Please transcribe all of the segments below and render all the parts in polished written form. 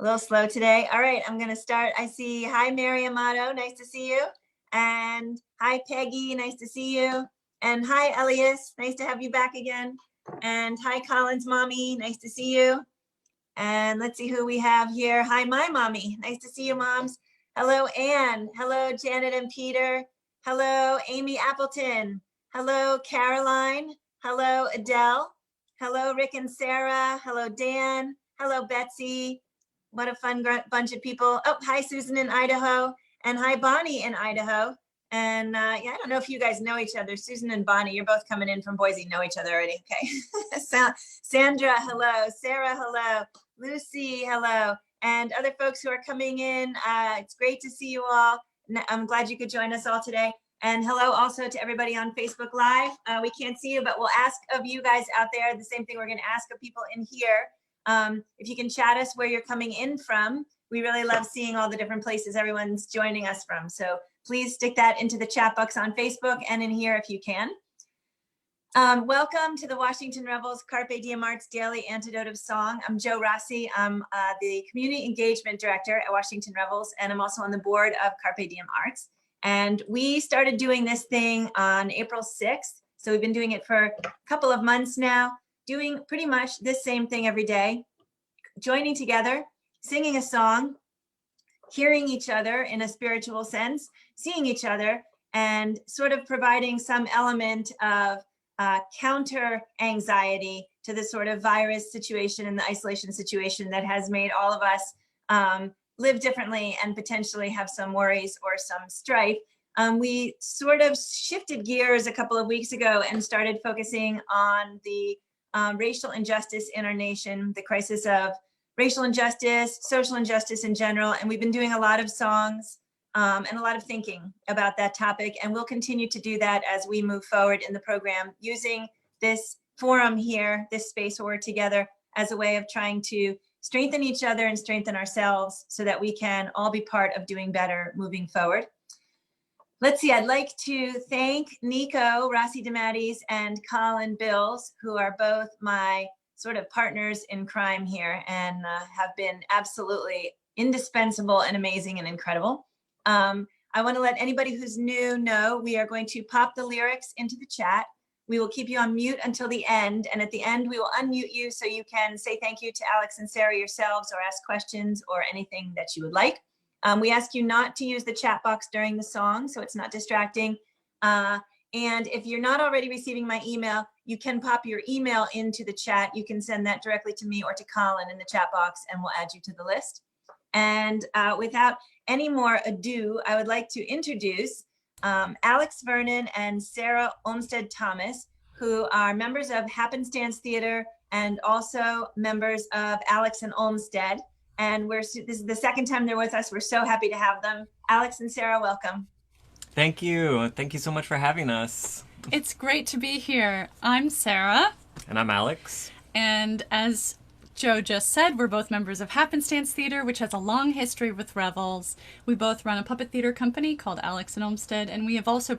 A little slow today. All right, I'm going to start. I see, hi, Mary Amato. Nice to see you. And hi, Peggy. Nice to see you. And hi, Elias. Nice to have you back again. And hi, Colin's mommy. Nice to see you. And let's see who we have here. Hi, my mommy. Nice to see you, moms. Hello, Anne. Hello, Janet and Peter. Hello, Amy Appleton. Hello, Caroline. Hello, Adele. Hello, Rick and Sarah. Hello, Dan. Hello, Betsy. What a fun bunch of people. Oh, hi, Susan in Idaho. And hi, Bonnie in Idaho. And yeah, I don't know if you guys know each other. Susan and Bonnie, you're both coming in from Boise, know each other already. Okay. Sandra, hello. Sarah, hello. Lucy, hello. And other folks who are coming in. It's great to see you all. I'm glad you could join us all today. And hello also to everybody on Facebook Live. We can't see you, but we'll ask of you guys out there the same thing we're going to ask of people in here. If you can chat us where you're coming in from, we really love seeing all the different places everyone's joining us from. So please stick that into the chat box on Facebook and in here if you can. Welcome to the Washington Rebels Carpe Diem Arts Daily Antidote of Song. I'm Jo Rossi. I'm the Community Engagement Director at Washington Rebels, and I'm also on the board of Carpe Diem Arts. And we started doing this thing on April 6th. So we've been doing it for a couple of months now, doing pretty much this same thing every day, joining together, singing a song, hearing each other in a spiritual sense, seeing each other, and sort of providing some element of counter anxiety to the sort of virus situation and the isolation situation that has made all of us live differently and potentially have some worries or some strife. We sort of shifted gears a couple of weeks ago and started focusing on the racial injustice in our nation, the crisis of racial injustice, social injustice in general. And we've been doing a lot of songs and a lot of thinking about that topic. And we'll continue to do that as we move forward in the program, using this forum here, this space where we're together, as a way of trying to strengthen each other and strengthen ourselves so that we can all be part of doing better moving forward. Let's see, I'd like to thank Nico Rossi DeMattis and Colin Bills, who are both my sort of partners in crime here and have been absolutely indispensable and amazing and incredible. I want to let anybody who's new know we are going to pop the lyrics into the chat. We will keep you on mute until the end, and at the end we will unmute you so you can say thank you to Alex and Sarah yourselves or ask questions or anything that you would like. We ask you not to use the chat box during the song so it's not distracting. And if you're not already receiving my email, you can pop your email into the chat. You can send that directly to me or to Colin in the chat box and we'll add you to the list. And without any more ado, I would like to introduce Alex Vernon and Sarah Olmsted Thomas, who are members of Happenstance Theater and also members of Alex and Olmsted. And this is the second time they're with us. We're so happy to have them. Alex and Sarah, welcome. Thank you. Thank you so much for having us. It's great to be here. I'm Sarah. And I'm Alex. And as Jo just said, we're both members of Happenstance Theater, which has a long history with Revels. We both run a puppet theater company called Alex and Olmsted, and we have also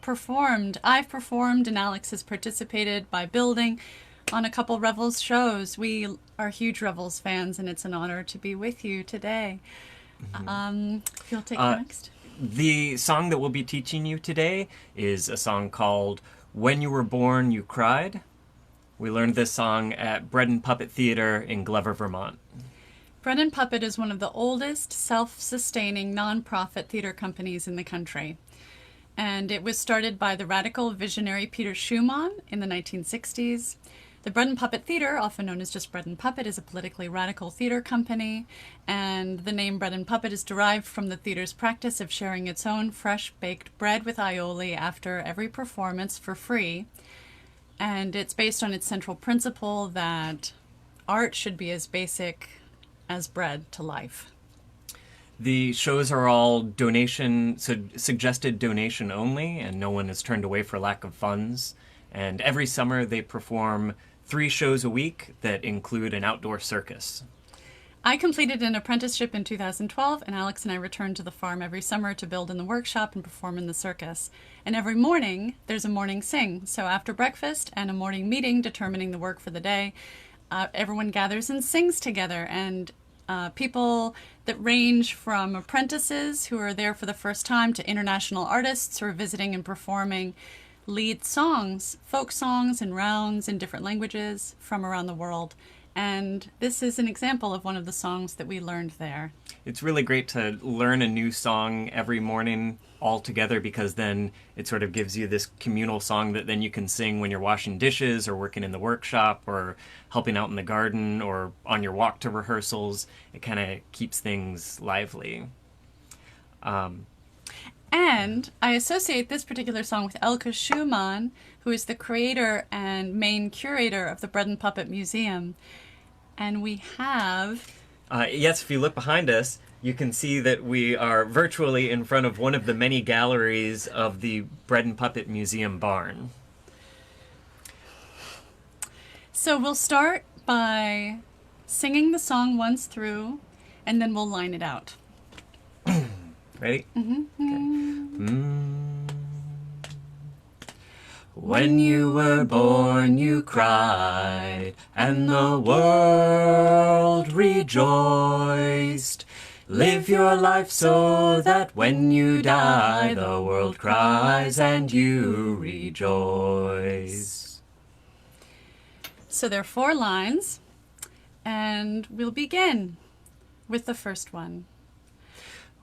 performed. I've performed, and Alex has participated by building on a couple Revels shows. We are huge Revels fans, and it's an honor to be with you today. You'll take next. The song that we'll be teaching you today is a song called When You Were Born, You Cried. We learned this song at Bread and Puppet Theater in Glover, Vermont. Bread and Puppet is one of the oldest self-sustaining nonprofit theater companies in the country. And it was started by the radical visionary Peter Schumann in the 1960s. The Bread and Puppet Theater, often known as just Bread and Puppet, is a politically radical theater company, and the name Bread and Puppet is derived from the theater's practice of sharing its own fresh-baked bread with aioli after every performance for free. And it's based on its central principle that art should be as basic as bread to life. The shows are all suggested donation only, and no one is turned away for lack of funds. And every summer they perform 3 shows a week that include an outdoor circus. I completed an apprenticeship in 2012, and Alex and I returned to the farm every summer to build in the workshop and perform in the circus. And every morning, there's a morning sing. So after breakfast and a morning meeting determining the work for the day, everyone gathers and sings together. And people that range from apprentices who are there for the first time to international artists who are visiting and performing lead songs, folk songs and rounds in different languages from around the world. And this is an example of one of the songs that we learned there. It's really great to learn a new song every morning all together, because then it sort of gives you this communal song that then you can sing when you're washing dishes or working in the workshop or helping out in the garden or on your walk to rehearsals. It kind of keeps things lively. And I associate this particular song with Elke Schumann, who is the creator and main curator of the Bread and Puppet Museum. And we have... Yes, if you look behind us, you can see that we are virtually in front of one of the many galleries of the Bread and Puppet Museum barn. So we'll start by singing the song once through, and then we'll line it out. Ready? Mm-hmm. Okay. When you were born, you cried, and the world rejoiced. Live your life so that when you die, the world cries and you rejoice. So there are 4 lines, and we'll begin with the first one.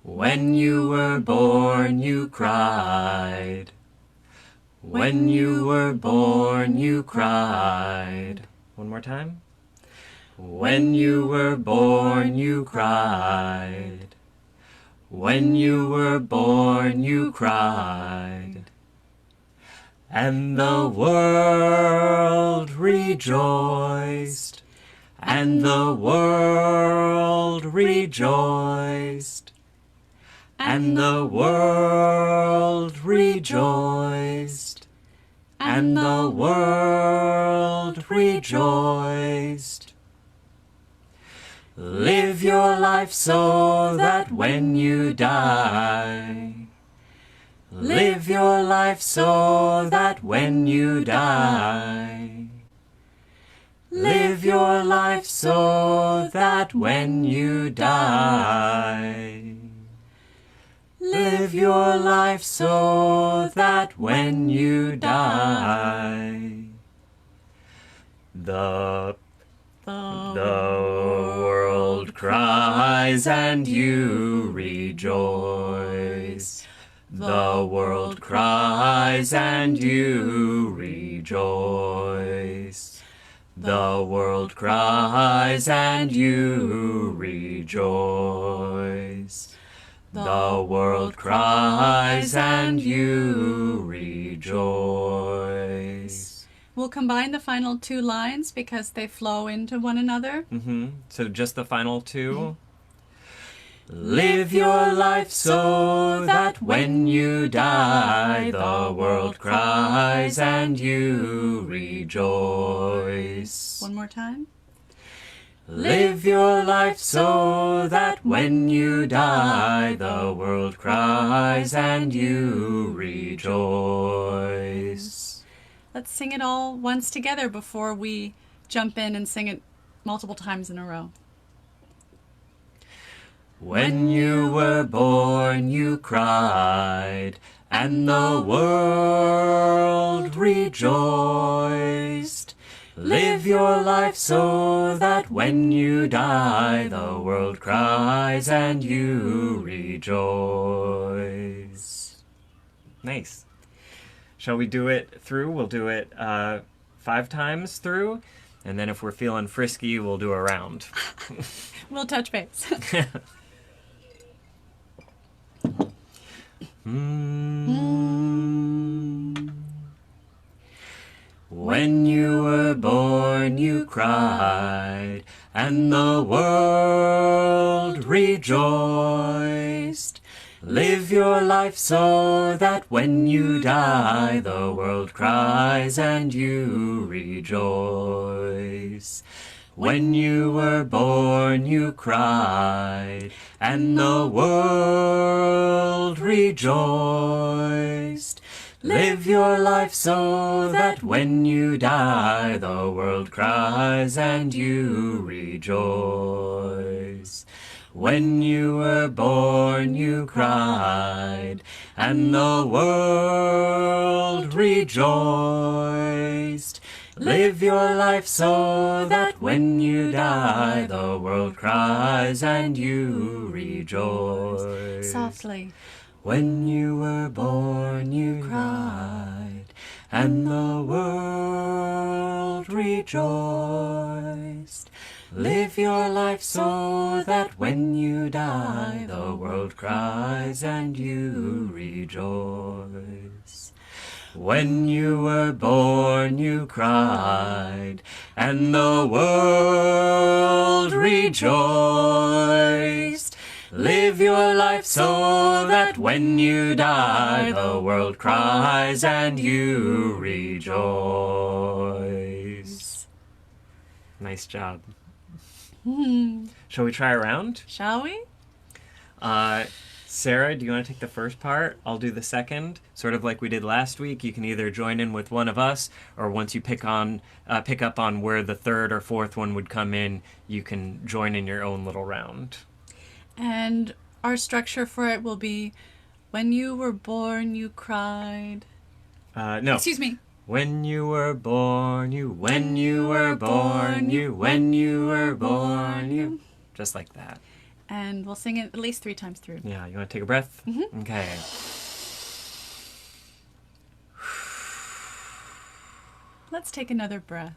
When you were born, you cried. When you were born, you cried. One more time. When you were born, you cried. When you were born, you cried. And the world rejoiced. And the world rejoiced. And the world rejoiced. And the world rejoiced. Live your life so that when you die, live your life so that when you die, live your life so that when you die, live your life so that when you die, the world cries and you rejoice. The world cries and you rejoice. The world cries and you rejoice. The world cries and you rejoice. We'll combine the final 2 lines because they flow into one another. So just the final 2. Live your life so that when you die, the world cries and you rejoice. One more time. Live your life so that when you die, the world cries and you rejoice. Let's sing it all once together before we jump in and sing it multiple times in a row. When you were born, you cried, and the world rejoiced. Live your life so that when you die, the world cries and you rejoice. Nice. Shall we do it through? We'll do it 5 times through, and then if we're feeling frisky, we'll do a round. We'll touch base. When you were born, you cried, and the world rejoiced. Live your life so that when you die, the world cries and you rejoice. When you were born, you cried, and the world rejoiced. Live your life so that when you die, the world cries and you rejoice. When you were born, you cried, and the world rejoiced. Live your life so that when you die, the world cries and you rejoice. Softly. When you were born, you cried, and the world rejoiced. Live your life so that when you die, the world cries and you rejoice. When you were born, you cried, and the world rejoiced. Live your life so that when you die, the world cries and you rejoice. Nice job. Shall we try a round? Shall we? Sarah, do you want to take the first part? I'll do the second. Sort of like we did last week. You can either join in with one of us, or once you pick up on where the third or fourth one would come in, you can join in your own little round. And our structure for it will be, when you were born, you cried. No. Excuse me. When you were born, when you were born, when you were born, just like that. And we'll sing it at least 3 times through. Yeah, you want to take a breath? Mm-hmm. Okay. Let's take another breath.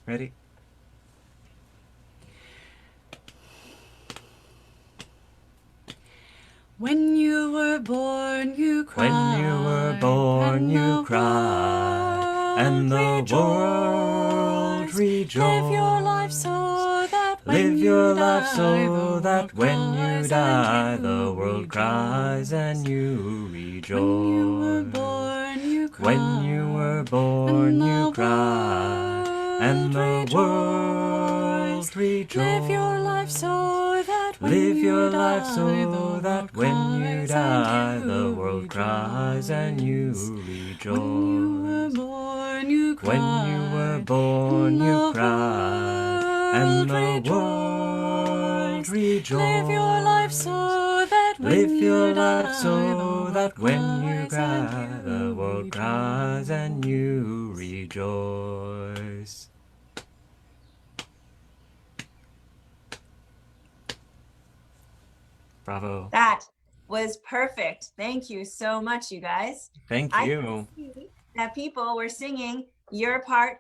Ready? When you were born, you cried. When you were born, you cried, and the world rejoiced. Live your life so that when Live you your die, life so the that world when you cries die, and the you world cries and you rejoice. When you were born, you cried. When you were born, you cried, and the world rejoiced. Live your life so that when Live your you life die, so that when you die, the you world cries and you rejoice. When you were born, you cried. When you were born, you cried, and the world rejoiced. Live your life so that when Live your you life die, so that when you cries and cry, you the world cries and you rejoice. rejoice. Bravo. That was perfect. Thank you so much, you guys. Thank I you. could see that people were singing your part,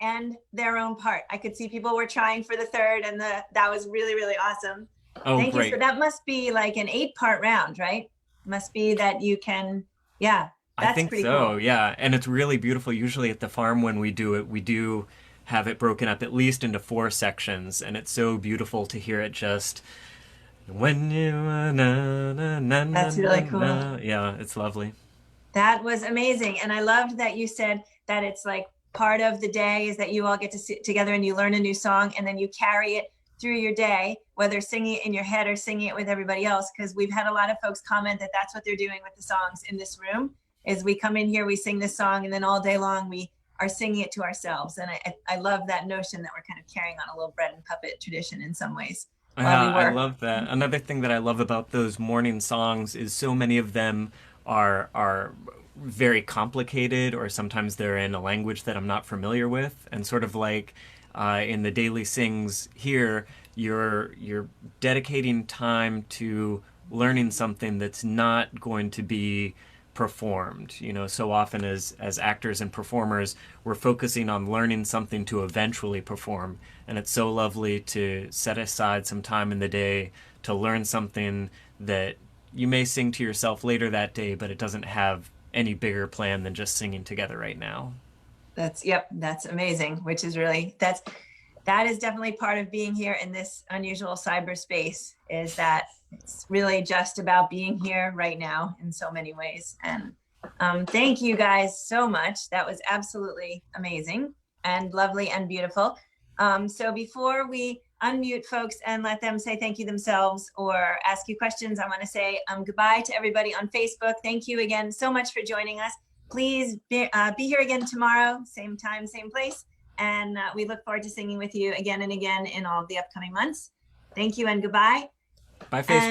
and their own part. I could see people were trying for the third, and that was really, really awesome. Oh, Thank great. you. So that must be like an 8-part round, right? Must be that you can, yeah. I That's think pretty so, cool. yeah. And it's really beautiful. Usually at the farm when we do it, we do have it broken up at least into 4 sections. And it's so beautiful to hear it just when you na na na. That's really cool. Yeah, it's lovely. That was amazing. And I loved that you said that it's like part of the day is that you all get to sit together and you learn a new song and then you carry it through your day, whether singing it in your head or singing it with everybody else. Because we've had a lot of folks comment that that's what they're doing with the songs in this room is we come in here, we sing this song, and then all day long we are singing it to ourselves. And I love that notion that we're kind of carrying on a little bread and puppet tradition in some ways. Yeah, I love that. Another thing that I love about those morning songs is so many of them are very complicated, or sometimes they're in a language that I'm not familiar with, and sort of like in the daily sings here, you're dedicating time to learning something that's not going to be performed. You know, so often as actors and performers, we're focusing on learning something to eventually perform, and it's so lovely to set aside some time in the day to learn something that you may sing to yourself later that day, but it doesn't have any bigger plan than just singing together right now. That's amazing, which is really, that is definitely part of being here in this unusual cyberspace, is that it's really just about being here right now in so many ways. And thank you guys so much. That was absolutely amazing and lovely and beautiful. So before we unmute folks and let them say thank you themselves or ask you questions. I want to say goodbye to everybody on Facebook. Thank you again so much for joining us. Please be here again tomorrow, same time, same place. And we look forward to singing with you again and again in all of the upcoming months. Thank you and goodbye. Bye, Facebook.